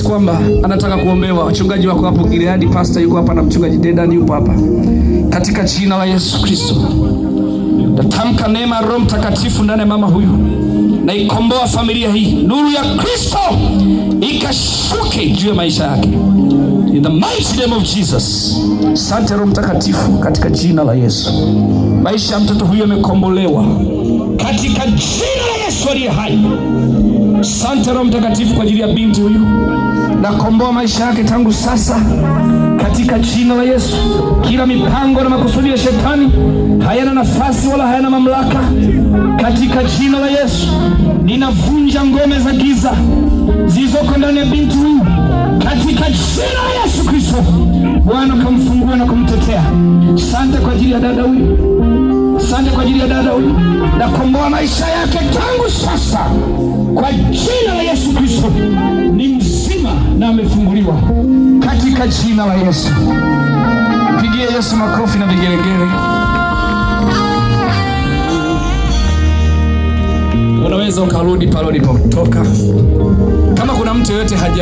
kwamba anataka kuombewa. Wachungaji wako hapo, Gileadi pastor yuko hapa na mchungaji Dedan yupo hapa. Katika jina la Yesu Kristo, natamka neema ya Roho Mtakatifu ndani ya mama huyu na ikomboa familia hii. Nuru ya Kristo ikashuke juu ya maisha yake. In the mighty name of Jesus. Asante Roho Mtakatifu, katika jina la Yesu. Maisha ya mtoto huyu yamekombolewa katika jina la Yesu aliye hai. Asante Roho Mtakatifu kwa ajili ya binti huyu. Nakomboa maisha yake tangu sasa katika jina la Yesu. Kila mipango na makusudi ya shetani hayana nafasi wala hayana mamlaka katika jina la Yesu. Ninavunja ngome za giza zilizoko ndani ya binti huyu katika jina la Yesu Kristo. Bwana kamfungua na kumtetea. Asante kwa ajili ya dada huyu. Asante kwa ajili ya dada huyu. Nakomboa maisha yake tangu sasa kwa jina la Yesu Kristo. Ni mzima na amefunguliwa katika jina la Yesu. Pigie Yesu makofi na vigelegele. Unaweza ukarudi pale ulipotoka. Kama kuna mtu yote haja